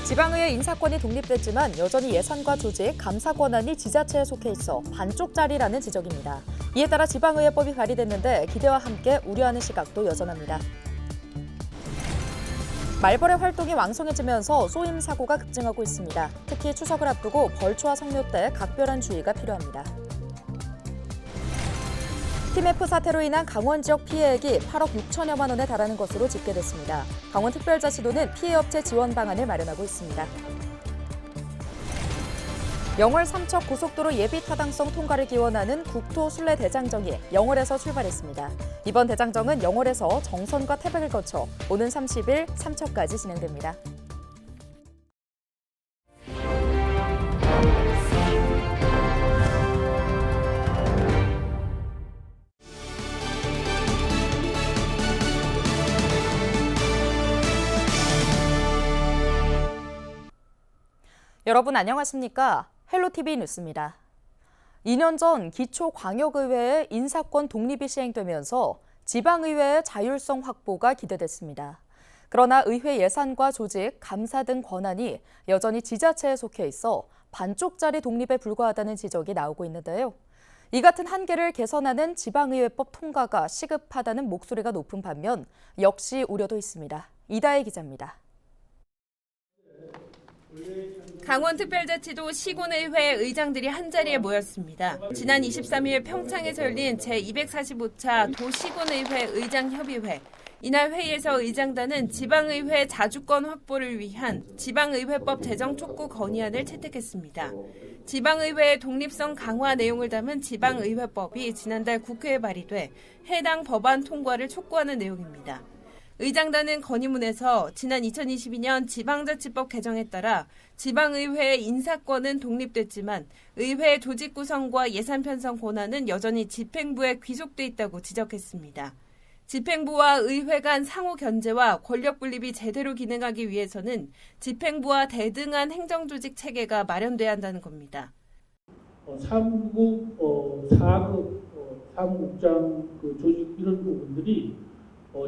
지방의회 인사권이 독립됐지만 여전히 예산과 조직, 감사 권한이 지자체에 속해 있어 반쪽짜리라는 지적입니다. 이에 따라 지방의회법이 발의됐는데 기대와 함께 우려하는 시각도 여전합니다. 말벌의 활동이 왕성해지면서 쏘임 사고가 급증하고 있습니다. 특히 추석을 앞두고 벌초와 성묘 때 각별한 주의가 필요합니다. TMF 사태로 인한 강원 지역 피해액이 8억 6천여만 원에 달하는 것으로 집계됐습니다. 강원특별자치도는 피해업체 지원 방안을 마련하고 있습니다. 영월 삼척 고속도로 예비 타당성 통과를 기원하는 국토순례 대장정이 영월에서 출발했습니다. 이번 대장정은 영월에서 정선과 태백을 거쳐 오는 30일 삼척까지 진행됩니다. 여러분 안녕하십니까? 헬로티비 뉴스입니다. 2년 전 기초광역의회의 인사권 독립이 시행되면서 지방의회의 자율성 확보가 기대됐습니다. 그러나 의회 예산과 조직, 감사 등 권한이 여전히 지자체에 속해 있어 반쪽짜리 독립에 불과하다는 지적이 나오고 있는데요. 이 같은 한계를 개선하는 지방의회법 통과가 시급하다는 목소리가 높은 반면 역시 우려도 있습니다. 이다혜 기자입니다. 강원특별자치도 시군의회 의장들이 한자리에 모였습니다. 지난 23일 평창에서 열린 제245차 도시군의회 의장협의회. 이날 회의에서 의장단은 지방의회 자주권 확보를 위한 지방의회법 제정 촉구 건의안을 채택했습니다. 지방의회의 독립성 강화 내용을 담은 지방의회법이 지난달 국회에 발의돼 해당 법안 통과를 촉구하는 내용입니다. 의장단은 건의문에서 지난 2022년 지방자치법 개정에 따라 지방의회의 인사권은 독립됐지만 의회 조직 구성과 예산 편성 권한은 여전히 집행부에 귀속돼 있다고 지적했습니다. 집행부와 의회 간 상호 견제와 권력 분립이 제대로 기능하기 위해서는 집행부와 대등한 행정조직 체계가 마련돼야 한다는 겁니다. 사무국, 4급, 사무국장 조직 이런 부분들이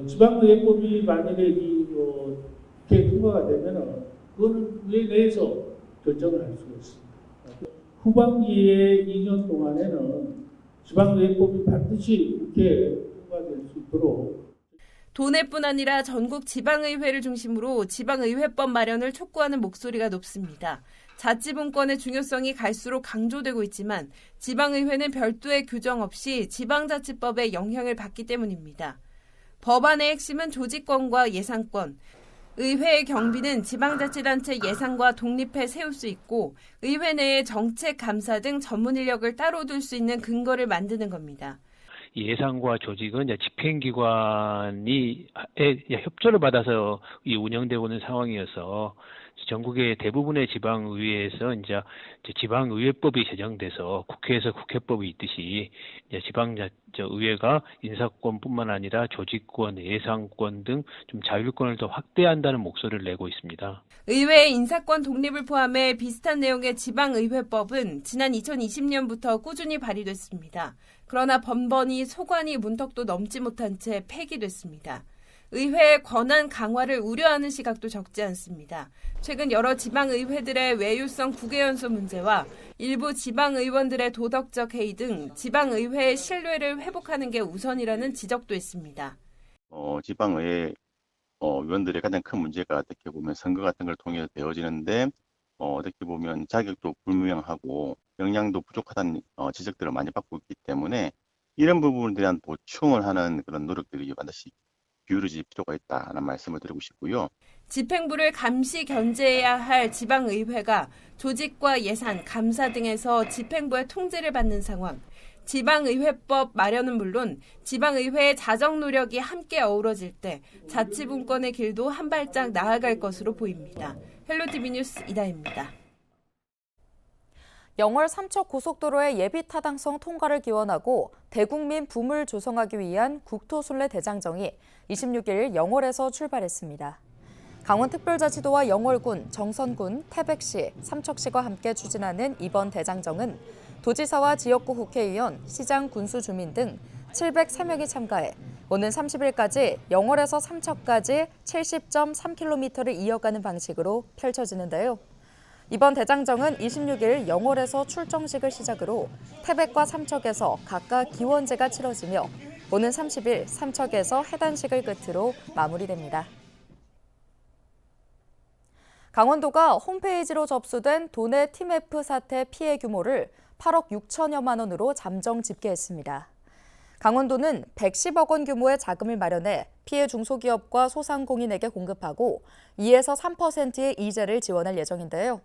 지방의회법이 만약에 국회 통과가 되면은 그거는 의회 내에서 결정을 할 수가 있습니다. 후반기에 2년 동안에는 지방의회법이 반드시 국회에 통과될 수 있도록 도내뿐 아니라 전국 지방의회를 중심으로 지방의회법 마련을 촉구하는 목소리가 높습니다. 자치분권의 중요성이 갈수록 강조되고 있지만 지방의회는 별도의 규정 없이 지방자치법에 영향을 받기 때문입니다. 법안의 핵심은 조직권과 예산권. 의회의 경비는 지방자치단체 예산과 독립해 세울 수 있고 의회 내에 정책 감사 등 전문 인력을 따로 둘 수 있는 근거를 만드는 겁니다. 예산과 조직은 집행기관이 협조를 받아서 운영되고 있는 상황이어서 전국의 대부분의 지방의회에서 이제 지방의회법이 제정돼서 국회에서 국회법이 있듯이 지방의회가 인사권뿐만 아니라 조직권, 예산권 등 좀 자율권을 더 확대한다는 목소리를 내고 있습니다. 의회의 인사권 독립을 포함해 비슷한 내용의 지방의회법은 지난 2020년부터 꾸준히 발의됐습니다. 그러나 번번이 소관이 문턱도 넘지 못한 채 폐기됐습니다. 의회의 권한 강화를 우려하는 시각도 적지 않습니다. 최근 여러 지방의회들의 외유성 국외연수 문제와 일부 지방의원들의 도덕적 해이 등 지방의회의 신뢰를 회복하는 게 우선이라는 지적도 있습니다. 지방의회 의원들의 가장 큰 문제가 어떻게 보면 선거 같은 걸 통해서 되어지는데 어떻게 보면 자격도 불분명하고 역량도 부족하다는 지적들을 많이 받고 있기 때문에 이런 부분에 대한 보충을 하는 그런 노력들이 반드시 기울어질 필요가 있다는 말씀을 드리고 싶고요. 집행부를 감시 견제해야 할 지방의회가 조직과 예산, 감사 등에서 집행부의 통제를 받는 상황. 지방의회법 마련은 물론 지방의회의 자정 노력이 함께 어우러질 때 자치분권의 길도 한 발짝 나아갈 것으로 보입니다. 헬로티비 뉴스 이다혜입니다. 영월 삼척 고속도로의 예비 타당성 통과를 기원하고 대국민 붐을 조성하기 위한 국토순례 대장정이 26일 영월에서 출발했습니다. 강원특별자치도와 영월군, 정선군, 태백시, 삼척시가 함께 추진하는 이번 대장정은 도지사와 지역구 국회의원, 시장, 군수 주민 등 703명이 참가해 오는 30일까지 영월에서 삼척까지 70.3km를 이어가는 방식으로 펼쳐지는데요. 이번 대장정은 26일 영월에서 출정식을 시작으로 태백과 삼척에서 각각 기원제가 치러지며 오는 30일 삼척에서 해단식을 끝으로 마무리됩니다. 강원도가 홈페이지로 접수된 도내 TMF 사태 피해 규모를 8억 6천여만 원으로 잠정 집계했습니다. 강원도는 110억 원 규모의 자금을 마련해 피해 중소기업과 소상공인에게 공급하고 2에서 3%의 이자를 지원할 예정인데요.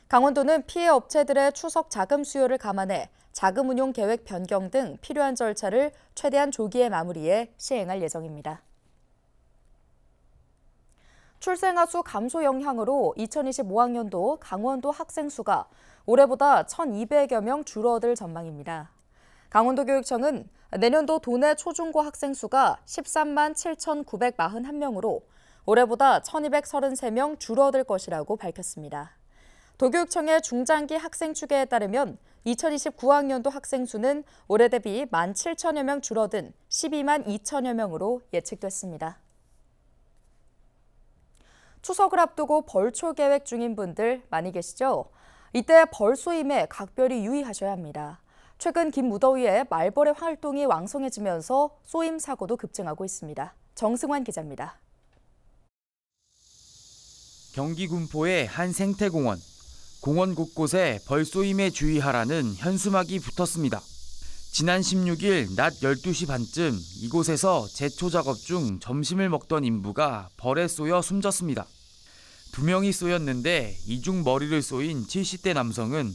강원도는 피해 업체들의 추석 자금 수요를 감안해 자금 운용 계획 변경 등 필요한 절차를 최대한 조기에 마무리해 시행할 예정입니다. 출생아 수 감소 영향으로 2025학년도 강원도 학생 수가 올해보다 1,200여 명 줄어들 전망입니다. 강원도교육청은 내년도 도내 초중고 학생 수가 13만 7,941명으로 올해보다 1,233명 줄어들 것이라고 밝혔습니다. 도교육청의 중장기 학생 추계에 따르면 2029학년도 학생 수는 올해 대비 17,000여 명 줄어든 12만 2천여 명으로 예측됐습니다. 추석을 앞두고 벌초 계획 중인 분들 많이 계시죠? 이때 벌 쏘임에 각별히 유의하셔야 합니다. 최근 긴 무더위에 말벌의 활동이 왕성해지면서 쏘임 사고도 급증하고 있습니다. 정승환 기자입니다. 경기 군포의 한 생태공원. 공원 곳곳에 벌 쏘임에 주의하라는 현수막이 붙었습니다. 지난 16일 낮 12시 반쯤 이곳에서 제초 작업 중 점심을 먹던 인부가 벌에 쏘여 숨졌습니다. 2명이 쏘였는데 이 중 머리를 쏘인 70대 남성은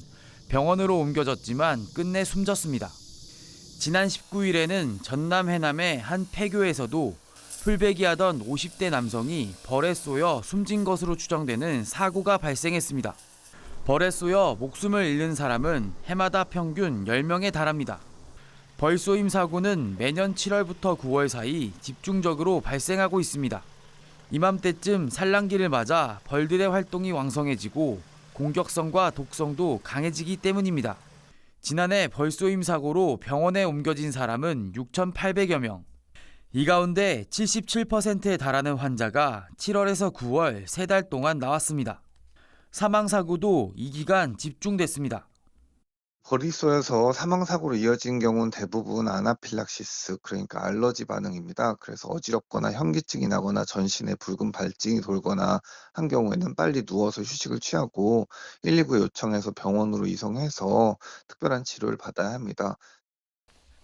병원으로 옮겨졌지만 끝내 숨졌습니다. 지난 19일에는 전남 해남의 한 폐교에서도 풀베기하던 50대 남성이 벌에 쏘여 숨진 것으로 추정되는 사고가 발생했습니다. 벌에 쏘여 목숨을 잃는 사람은 해마다 평균 10명에 달합니다. 벌 쏘임 사고는 매년 7월부터 9월 사이 집중적으로 발생하고 있습니다. 이맘때쯤 산란기를 맞아 벌들의 활동이 왕성해지고 공격성과 독성도 강해지기 때문입니다. 지난해 벌 쏘임 사고로 병원에 옮겨진 사람은 6,800여 명. 이 가운데 77%에 달하는 환자가 7월에서 9월 3달 동안 나왔습니다. 사망사고도 이 기간 집중됐습니다. 벌이 쏘여서 사망사고로 이어진 경우는 대부분 아나필락시스, 그러니까 알러지 반응입니다. 그래서 어지럽거나 현기증이 나거나 전신에 붉은 발증이 돌거나 한 경우에는 빨리 누워서 휴식을 취하고 119에 요청해서 병원으로 이송해서 특별한 치료를 받아야 합니다.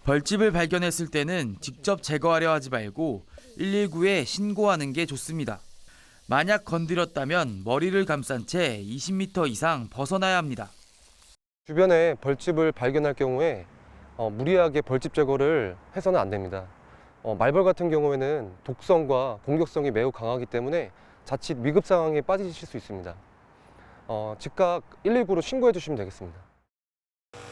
벌집을 발견했을 때는 직접 제거하려 하지 말고 119에 신고하는 게 좋습니다. 만약 건드렸다면 머리를 감싼 채 20m 이상 벗어나야 합니다. 주변에 벌집을 발견할 경우에 무리하게 벌집 제거를 해서는 안 됩니다. 말벌 같은 경우에는 독성과 공격성이 매우 강하기 때문에 자칫 위급 상황에 빠지실 수 있습니다. 즉각 119로 신고해 주시면 되겠습니다.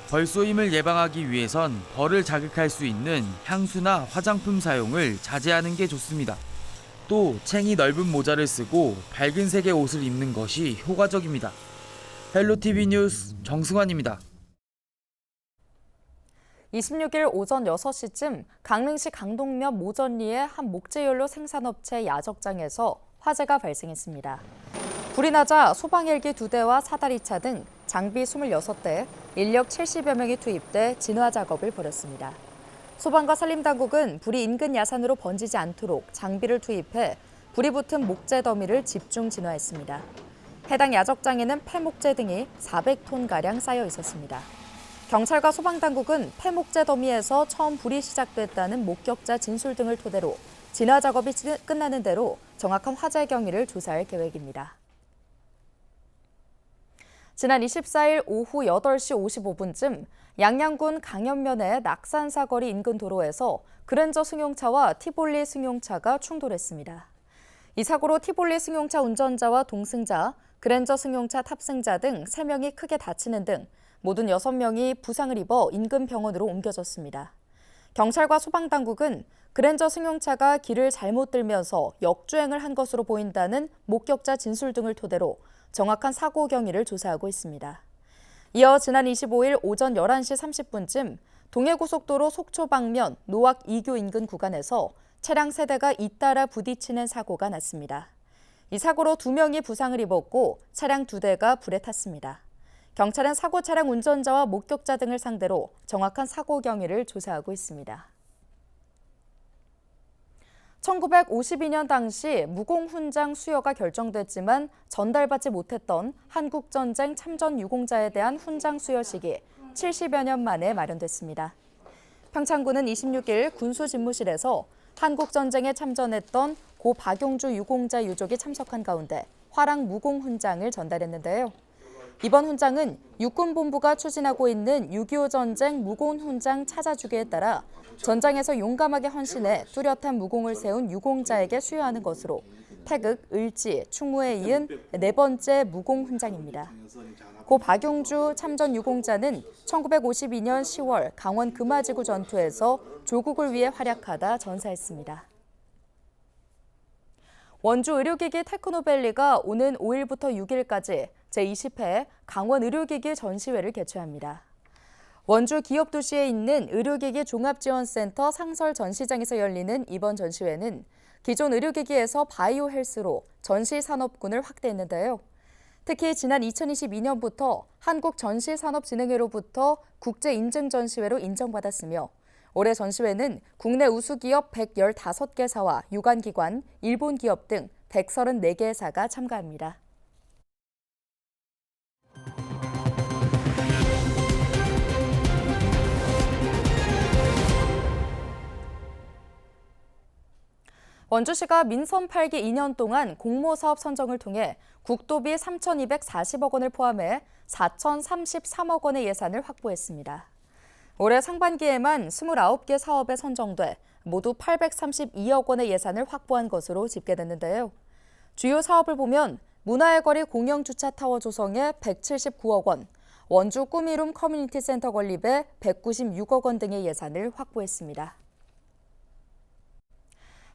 벌 쏘임을 예방하기 위해선 벌을 자극할 수 있는 향수나 화장품 사용을 자제하는 게 좋습니다. 또 챙이 넓은 모자를 쓰고 밝은 색의 옷을 입는 것이 효과적입니다. 헬로티비 뉴스 정승환입니다. 26일 오전 6시쯤 강릉시 강동면 모전리의 한 목재연료 생산업체 야적장에서 화재가 발생했습니다. 불이 나자 소방헬기 2대와 사다리차 등 장비 26대, 인력 70여 명이 투입돼 진화 작업을 벌였습니다. 소방과 산림당국은 불이 인근 야산으로 번지지 않도록 장비를 투입해 불이 붙은 목재 더미를 집중 진화했습니다. 해당 야적장에는 폐목재 등이 400톤가량 쌓여 있었습니다. 경찰과 소방당국은 폐목재 더미에서 처음 불이 시작됐다는 목격자 진술 등을 토대로 진화 작업이 끝나는 대로 정확한 화재 경위를 조사할 계획입니다. 지난 24일 오후 8시 55분쯤 양양군 강연면의 낙산사거리 인근 도로에서 그랜저 승용차와 티볼리 승용차가 충돌했습니다. 이 사고로 티볼리 승용차 운전자와 동승자, 그랜저 승용차 탑승자 등 3명이 크게 다치는 등 모든 6명이 부상을 입어 인근 병원으로 옮겨졌습니다. 경찰과 소방당국은 그랜저 승용차가 길을 잘못 들면서 역주행을 한 것으로 보인다는 목격자 진술 등을 토대로 정확한 사고 경위를 조사하고 있습니다. 이어 지난 25일 오전 11시 30분쯤 동해고속도로 속초 방면 노악 2교 인근 구간에서 차량 세대가 잇따라 부딪히는 사고가 났습니다. 이 사고로 2명이 부상을 입었고 차량 2대가 불에 탔습니다. 경찰은 사고 차량 운전자와 목격자 등을 상대로 정확한 사고 경위를 조사하고 있습니다. 1952년 당시 무공훈장 수여가 결정됐지만 전달받지 못했던 한국전쟁 참전 유공자에 대한 훈장 수여식이 70여 년 만에 마련됐습니다. 평창군은 26일 군수집무실에서 한국전쟁에 참전했던 고 박용주 유공자 유족이 참석한 가운데 화랑 무공훈장을 전달했는데요. 이번 훈장은 육군본부가 추진하고 있는 6.25 전쟁 무공훈장 찾아주기에 따라 전장에서 용감하게 헌신해 뚜렷한 무공을 세운 유공자에게 수여하는 것으로 태극, 을지, 충무에 이은 4번째 무공훈장입니다. 고 박용주 참전 유공자는 1952년 10월 강원 금화지구 전투에서 조국을 위해 활약하다 전사했습니다. 원주 의료기기 테크노밸리가 오는 5일부터 6일까지 제20회 강원 의료기기 전시회를 개최합니다. 원주 기업도시에 있는 의료기기 종합지원센터 상설 전시장에서 열리는 이번 전시회는 기존 의료기기에서 바이오 헬스로 전시 산업군을 확대했는데요. 특히 지난 2022년부터 한국전시산업진흥회로부터 국제인증전시회로 인정받았으며 올해 전시회는 국내 우수기업 115개사와 유관기관, 일본 기업 등 134개사가 참가합니다. 원주시가 민선 8기 2년 동안 공모사업 선정을 통해 국도비 3,240억 원을 포함해 4,033억 원의 예산을 확보했습니다. 올해 상반기에만 29개 사업에 선정돼 모두 832억 원의 예산을 확보한 것으로 집계됐는데요. 주요 사업을 보면 문화의 거리 공영주차타워 조성에 179억 원, 원주 꾸미룸 커뮤니티 센터 건립에 196억 원 등의 예산을 확보했습니다.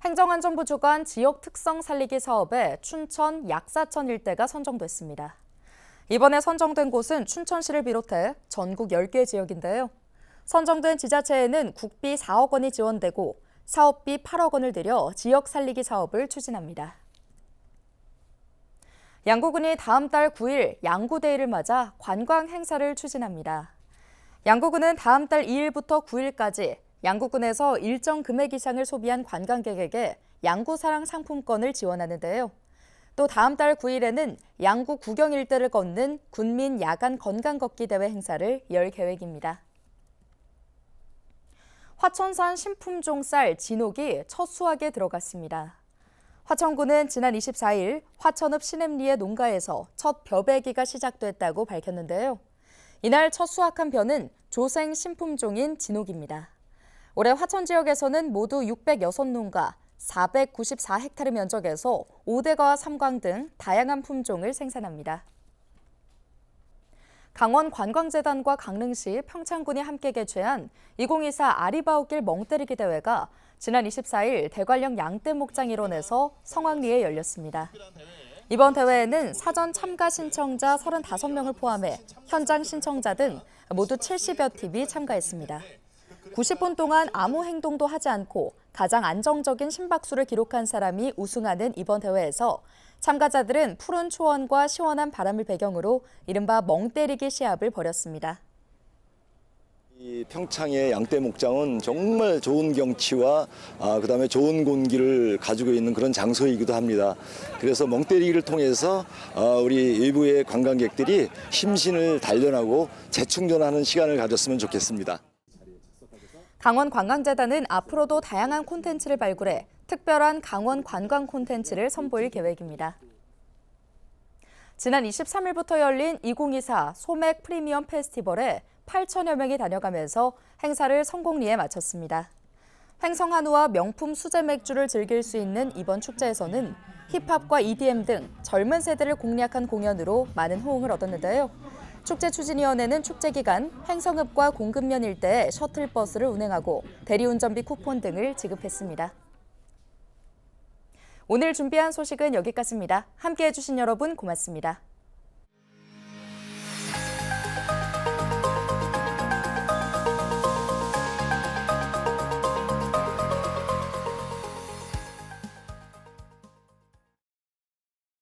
행정안전부 주관 지역 특성 살리기 사업에 춘천, 약사천 일대가 선정됐습니다. 이번에 선정된 곳은 춘천시를 비롯해 전국 10개 지역인데요. 선정된 지자체에는 국비 4억 원이 지원되고 사업비 8억 원을 들여 지역 살리기 사업을 추진합니다. 양구군이 다음 달 9일 양구데이를 맞아 관광 행사를 추진합니다. 양구군은 다음 달 2일부터 9일까지 양구군에서 일정 금액 이상을 소비한 관광객에게 양구사랑 상품권을 지원하는데요. 또 다음 달 9일에는 양구 구경 일대를 걷는 군민 야간 건강 걷기 대회 행사를 열 계획입니다. 화천산 신품종 쌀 진옥이 첫 수확에 들어갔습니다. 화천군은 지난 24일 화천읍 시냄리의 농가에서 첫 벼베기가 시작됐다고 밝혔는데요. 이날 첫 수확한 벼는 조생 신품종인 진옥입니다. 올해 화천 지역에서는 모두 606농가 494헥타르 면적에서 5대가와 3광 등 다양한 품종을 생산합니다. 강원 관광재단과 강릉시, 평창군이 함께 개최한 2024 아리바웃길 멍때리기 대회가 지난 24일 대관령 양떼목장 일원에서 성황리에 열렸습니다. 이번 대회에는 사전 참가 신청자 35명을 포함해 현장 신청자 등 모두 70여 팀이 참가했습니다. 90분 동안 아무 행동도 하지 않고 가장 안정적인 심박수를 기록한 사람이 우승하는 이번 대회에서 참가자들은 푸른 초원과 시원한 바람을 배경으로 이른바 멍때리기 시합을 벌였습니다. 이 평창의 양떼목장은 정말 좋은 경치와 그다음에 좋은 공기를 가지고 있는 그런 장소이기도 합니다. 그래서 멍때리기를 통해서 우리 외부의 관광객들이 심신을 단련하고 재충전하는 시간을 가졌으면 좋겠습니다. 강원관광재단은 앞으로도 다양한 콘텐츠를 발굴해 특별한 강원 관광 콘텐츠를 선보일 계획입니다. 지난 23일부터 열린 2024 소맥 프리미엄 페스티벌에 8천여 명이 다녀가면서 행사를 성공리에 마쳤습니다. 횡성한우와 명품 수제 맥주를 즐길 수 있는 이번 축제에서는 힙합과 EDM 등 젊은 세대를 공략한 공연으로 많은 호응을 얻었는데요. 축제추진위원회는 축제 기간 횡성읍과 공급면 일대에 셔틀버스를 운행하고 대리운전비 쿠폰 등을 지급했습니다. 오늘 준비한 소식은 여기까지입니다. 함께해 주신 여러분 고맙습니다.